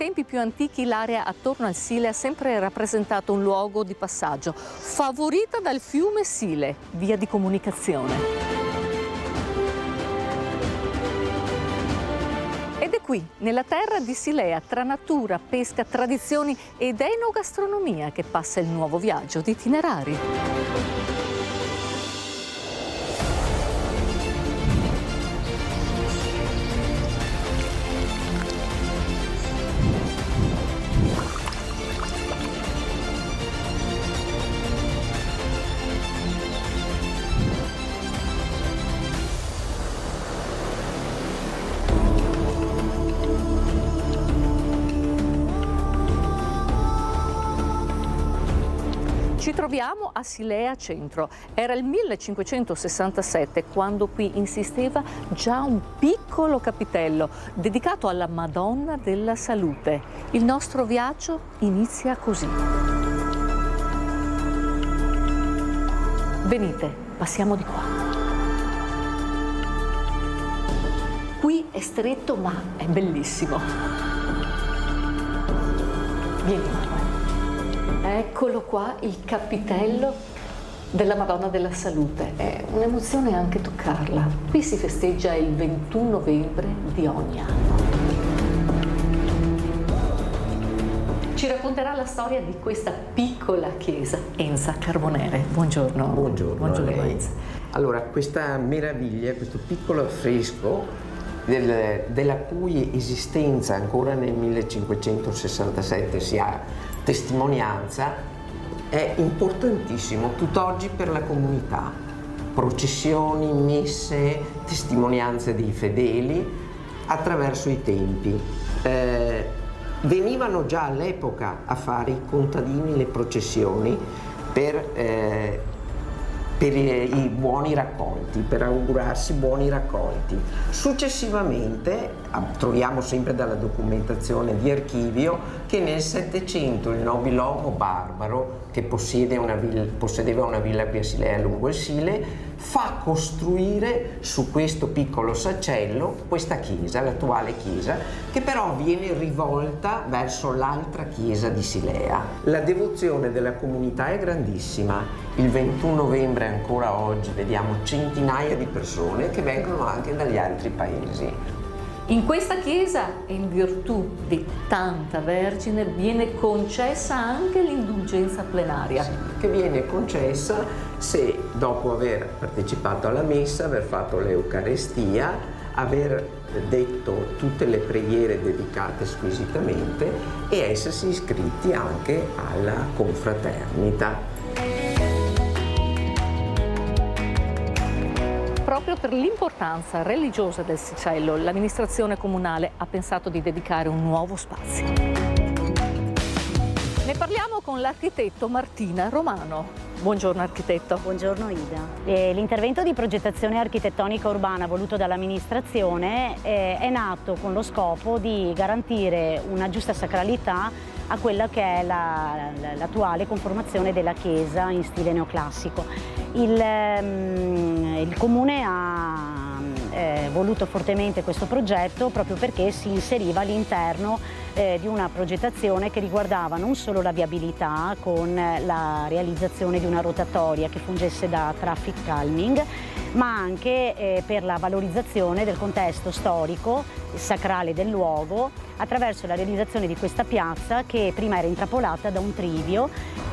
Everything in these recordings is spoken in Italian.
tempi più antichi l'area attorno al Sile ha sempre rappresentato un luogo di passaggio, favorita dal fiume Sile, via di comunicazione. Ed è qui, nella terra di Silea, tra natura, pesca, tradizioni ed enogastronomia, che passa il nuovo viaggio di Itinerari. Ci troviamo a Silea Centro. Era il 1567 quando qui insisteva già un piccolo capitello dedicato alla Madonna della Salute. Il nostro viaggio inizia così. Venite, passiamo di qua. Qui è stretto ma è bellissimo. Vieni, Manuel. Eccolo qua, il capitello della Madonna della Salute. È un'emozione anche toccarla. Qui si festeggia il 21 novembre di ogni anno. Ci racconterà la storia di questa piccola chiesa Enza Carbonere. Buongiorno. Buongiorno a lei. Enza. Allora, questa meraviglia, questo piccolo affresco della cui esistenza ancora nel 1567 si ha testimonianza, è importantissimo tutt'oggi per la comunità. Processioni, messe, testimonianze dei fedeli attraverso i tempi. Venivano già all'epoca a fare i contadini le processioni per i buoni raccolti, per augurarsi buoni raccolti. Successivamente troviamo sempre dalla documentazione di archivio che nel Settecento il nobilomo barbaro, che possedeva una villa qui a Silea lungo il Sile, fa costruire su questo piccolo sacello questa chiesa, l'attuale chiesa, che però viene rivolta verso l'altra chiesa di Silea. La devozione della comunità è grandissima. Il 21 novembre ancora oggi vediamo centinaia di persone che vengono anche dagli altri paesi. In questa chiesa, in virtù di tanta Vergine, viene concessa anche l'indulgenza plenaria. Sì, che viene concessa se dopo aver partecipato alla messa, aver fatto l'Eucarestia, aver detto tutte le preghiere dedicate squisitamente e essersi iscritti anche alla confraternita. Proprio per l'importanza religiosa del sacello, l'amministrazione comunale ha pensato di dedicare un nuovo spazio. Ne parliamo con l'architetto Martina Romano. Buongiorno architetto. Buongiorno Ida. L'intervento di progettazione architettonica urbana voluto dall'amministrazione è nato con lo scopo di garantire una giusta sacralità a quella che è l'attuale conformazione della chiesa in stile neoclassico. Il Comune ha voluto fortemente questo progetto proprio perché si inseriva all'interno di una progettazione che riguardava non solo la viabilità con la realizzazione di una rotatoria che fungesse da traffic calming, ma anche per la valorizzazione del contesto storico, sacrale del luogo, attraverso la realizzazione di questa piazza che prima era intrappolata da un trivio.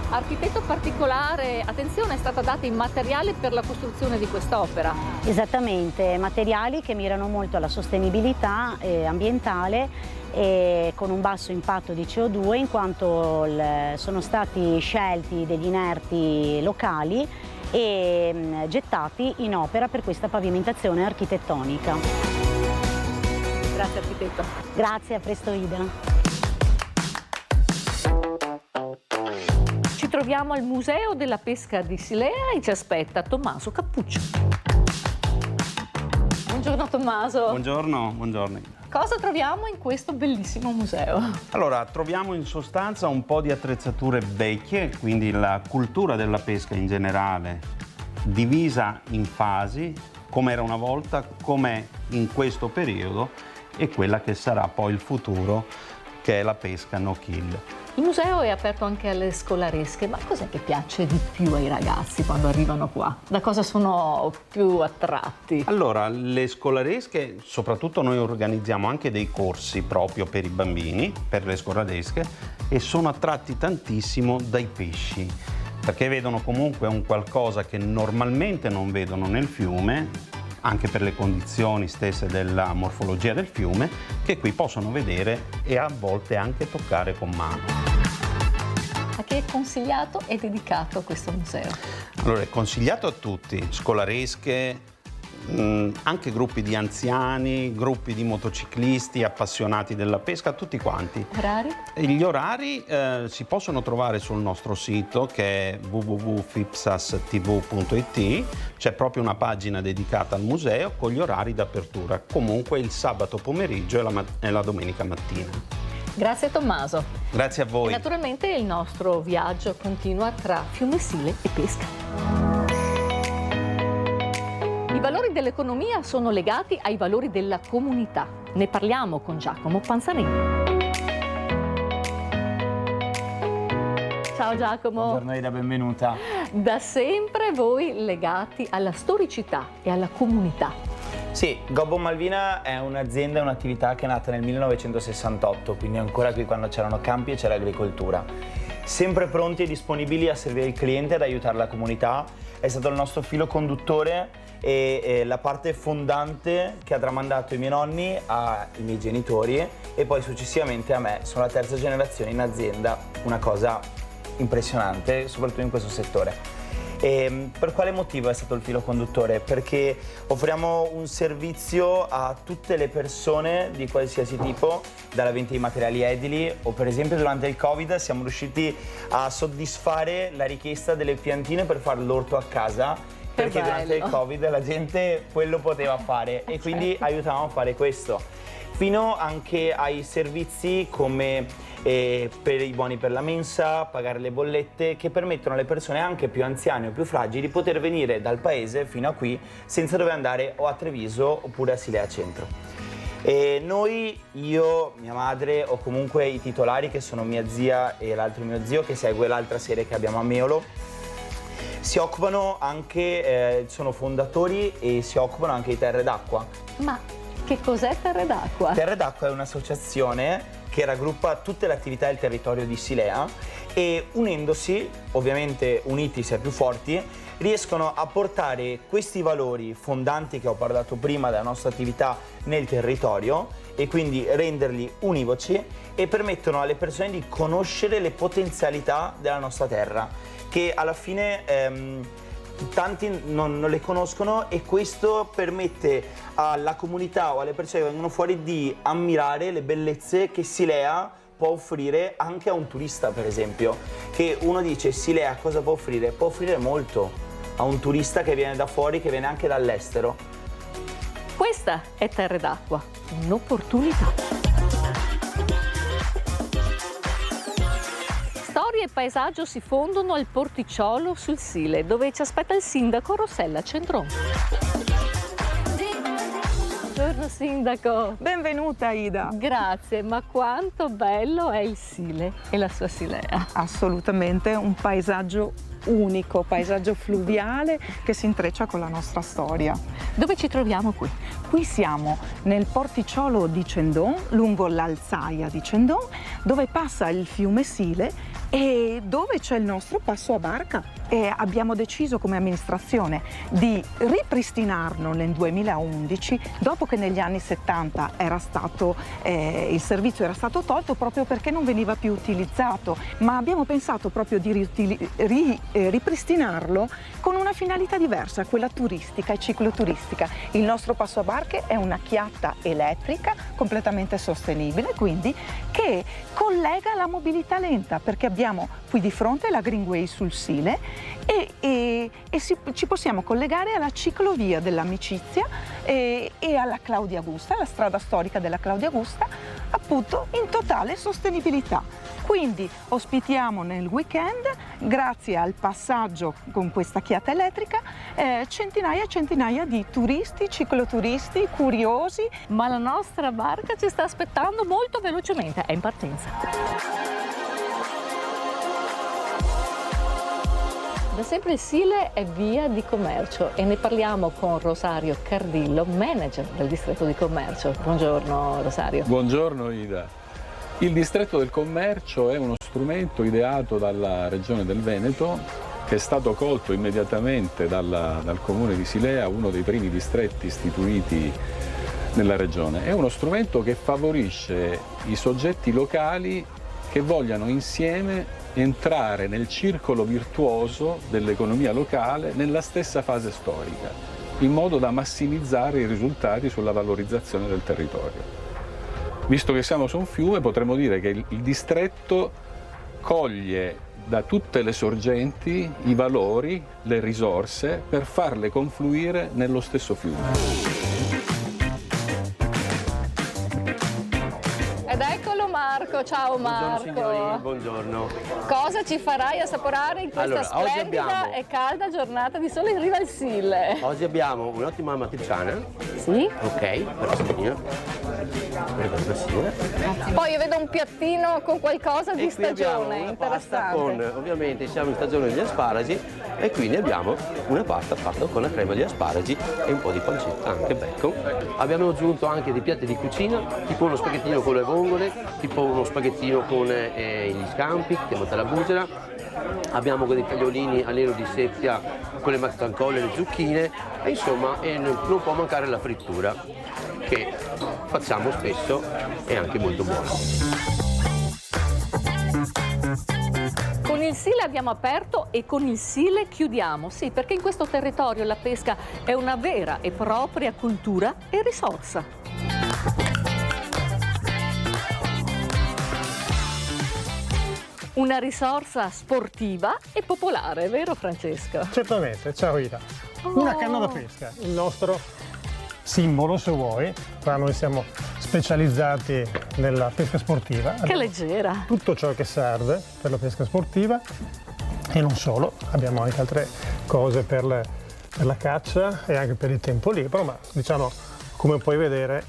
Architetto, particolare attenzione è stata data in materiali per la costruzione di quest'opera. Esattamente, materiali che mirano molto alla sostenibilità ambientale e con un basso impatto di CO2, in quanto sono stati scelti degli inerti locali e gettati in opera per questa pavimentazione architettonica. Grazie architetto. Grazie, a presto Ida. Ci troviamo al Museo della Pesca di Silea e ci aspetta Tommaso Cappuccio. Buongiorno Tommaso. Buongiorno, buongiorno. Cosa troviamo in questo bellissimo museo? Allora, troviamo in sostanza un po' di attrezzature vecchie, quindi la cultura della pesca in generale, divisa in fasi, come era una volta, come in questo periodo e quella che sarà poi il futuro che è la pesca no kill. Il museo è aperto anche alle scolaresche, ma cos'è che piace di più ai ragazzi quando arrivano qua? Da cosa sono più attratti? Allora, le scolaresche, soprattutto noi organizziamo anche dei corsi proprio per i bambini, per le scolaresche, e sono attratti tantissimo dai pesci, perché vedono comunque un qualcosa che normalmente non vedono nel fiume, anche per le condizioni stesse della morfologia del fiume, che qui possono vedere e a volte anche toccare con mano. A chi è consigliato e dedicato questo museo? Allora, è consigliato a tutti, scolaresche, anche gruppi di anziani, gruppi di motociclisti, appassionati della pesca, tutti quanti. Orari? E gli orari si possono trovare sul nostro sito, che è www.fipsastv.it. C'è proprio una pagina dedicata al museo con gli orari d'apertura, comunque il sabato pomeriggio e la domenica mattina. Grazie Tommaso. Grazie a voi. E naturalmente il nostro viaggio continua tra Fiumesile e pesca. I valori dell'economia sono legati ai valori della comunità. Ne parliamo con Giacomo Panzanelli. Ciao Giacomo. Buongiorno Ida, benvenuta. Da sempre voi legati alla storicità e alla comunità. Sì, Gobbo Malvina è un'azienda, un'attività che è nata nel 1968, quindi ancora qui quando c'erano campi e c'era agricoltura. Sempre pronti e disponibili a servire il cliente, ad aiutare la comunità, è stato il nostro filo conduttore e la parte fondante che ha tramandato i miei nonni ai miei genitori e poi successivamente a me. Sono la terza generazione in azienda, una cosa impressionante, soprattutto in questo settore. E per quale motivo è stato il filo conduttore? Perché offriamo un servizio a tutte le persone di qualsiasi tipo, dalla vendita di materiali edili o per esempio durante il Covid siamo riusciti a soddisfare la richiesta delle piantine per fare l'orto a casa, perché durante il Covid la gente quello poteva fare e quindi aiutavamo a fare questo. Fino anche ai servizi come per i buoni per la mensa, pagare le bollette, che permettono alle persone anche più anziane o più fragili di poter venire dal paese fino a qui senza dover andare o a Treviso oppure a Silea Centro. E noi, io, mia madre o comunque i titolari che sono mia zia e l'altro mio zio che segue l'altra serie che abbiamo a Meolo, si occupano anche, sono fondatori e si occupano anche di Terre d'Acqua. Ma che cos'è Terre d'Acqua? Terre d'Acqua è un'associazione che raggruppa tutte le attività del territorio di Silea e unendosi, ovviamente uniti si è più forti, riescono a portare questi valori fondanti che ho parlato prima della nostra attività nel territorio e quindi renderli univoci e permettono alle persone di conoscere le potenzialità della nostra terra, che alla fine tanti non le conoscono e questo permette alla comunità o alle persone che vengono fuori di ammirare le bellezze che Silea può offrire anche a un turista, per esempio, che uno dice Silea cosa può offrire? Può offrire molto a un turista che viene da fuori, che viene anche dall'estero. Questa è Terre d'Acqua, un'opportunità. Storia e paesaggio si fondono al Porticciolo sul Sile, dove ci aspetta il sindaco Rossella Cendron. Buongiorno sindaco. Benvenuta Ida. Grazie, ma quanto bello è il Sile e la sua Silea. Assolutamente un paesaggio unico, paesaggio fluviale che si intreccia con la nostra storia. Dove ci troviamo qui? Qui siamo nel Porticciolo di Cendon, lungo l'Alzaia di Cendon, dove passa il fiume Sile e dove c'è il nostro passo a barca. E abbiamo deciso come amministrazione di ripristinarlo nel 2011, dopo che negli anni 70 il servizio era stato tolto proprio perché non veniva più utilizzato, ma abbiamo pensato proprio di ripristinarlo con una finalità diversa, quella turistica e cicloturistica. Il nostro passo a barche è una chiatta elettrica completamente sostenibile, quindi che collega la mobilità lenta, perché abbiamo qui di fronte la Greenway sul Sile e ci possiamo collegare alla ciclovia dell'Amicizia e alla Claudia Augusta, alla strada storica della Claudia Augusta, appunto in totale sostenibilità. Quindi ospitiamo nel weekend, grazie al passaggio con questa chiata elettrica, centinaia e centinaia di turisti, cicloturisti, curiosi. Ma la nostra barca ci sta aspettando molto velocemente, è in partenza. Da sempre il Sile è via di commercio e ne parliamo con Rosario Cardillo, manager del distretto di commercio. Buongiorno Rosario. Buongiorno Ida. Il distretto del commercio è uno strumento ideato dalla Regione del Veneto che è stato colto immediatamente dal comune di Silea, uno dei primi distretti istituiti nella regione. È uno strumento che favorisce i soggetti locali che vogliano insieme entrare nel circolo virtuoso dell'economia locale nella stessa fase storica, in modo da massimizzare i risultati sulla valorizzazione del territorio. Visto che siamo su un fiume, potremmo dire che il distretto coglie da tutte le sorgenti i valori, le risorse, per farle confluire nello stesso fiume. Ed eccolo Marco, ciao Marco. Buongiorno signori, buongiorno. Cosa ci farai assaporare in questa splendida e calda giornata di sole in riva al Sile? Oggi abbiamo un'ottima amatriciana. Sì. Ok, perfetto. Poi io vedo un piattino con qualcosa di stagione, una pasta interessante. con, ovviamente siamo in stagione degli asparagi e quindi abbiamo una pasta fatta con la crema di asparagi e un po' di pancetta, anche bacon. Abbiamo aggiunto anche dei piatti di cucina, tipo uno spaghettino con le vongole, tipo uno spaghettino con gli scampi, chiamata la bugera. Abbiamo dei tagliolini a nero di seppia con le mazzancolle e le zucchine e insomma non può mancare la frittura che facciamo spesso e anche molto buona. Con il Sile abbiamo aperto e con il Sile chiudiamo, sì, perché in questo territorio la pesca è una vera e propria cultura e risorsa. Una risorsa sportiva e popolare, vero Francesco? Certamente, ciao Ida. Una canna da pesca, il nostro simbolo se vuoi, qua noi siamo specializzati nella pesca sportiva. Che leggera! Tutto ciò che serve per la pesca sportiva e non solo, abbiamo anche altre cose per la caccia e anche per il tempo libero, ma diciamo, come puoi vedere,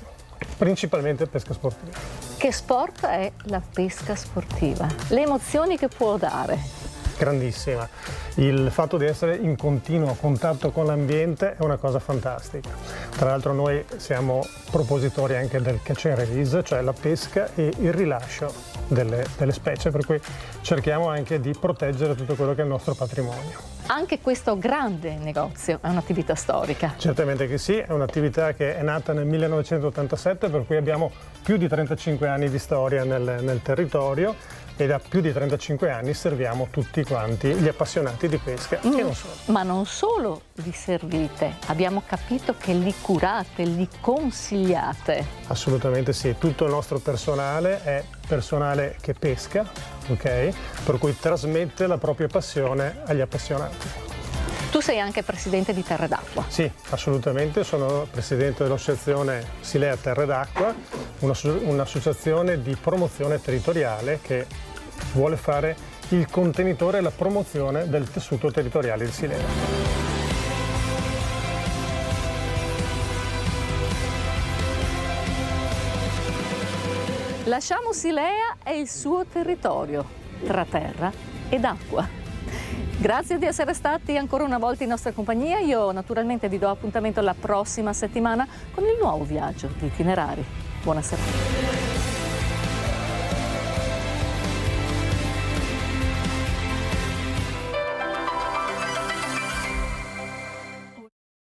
principalmente pesca sportiva. Che sport è la pesca sportiva? Le emozioni che può dare? Grandissima. Il fatto di essere in continuo contatto con l'ambiente è una cosa fantastica. Tra l'altro noi siamo propositori anche del catch and release, cioè la pesca e il rilascio delle specie, per cui cerchiamo anche di proteggere tutto quello che è il nostro patrimonio. Anche questo grande negozio è un'attività storica. Certamente che sì, è un'attività che è nata nel 1987, per cui abbiamo più di 35 anni di storia nel territorio e da più di 35 anni serviamo tutti quanti gli appassionati di pesca e non solo. Ma non solo li servite, abbiamo capito che li curate, li consigliate. Assolutamente sì, tutto il nostro personale è personale che pesca, ok? Per cui trasmette la propria passione agli appassionati. Tu sei anche presidente di Terre d'Acqua. Sì, assolutamente, sono presidente dell'associazione Silea Terre d'Acqua, un'associazione di promozione territoriale che vuole fare il contenitore e la promozione del tessuto territoriale di Silea. Lasciamo Silea e il suo territorio, tra terra ed acqua. Grazie di essere stati ancora una volta in nostra compagnia. Io naturalmente vi do appuntamento la prossima settimana con il nuovo viaggio di itinerari. Buona serata.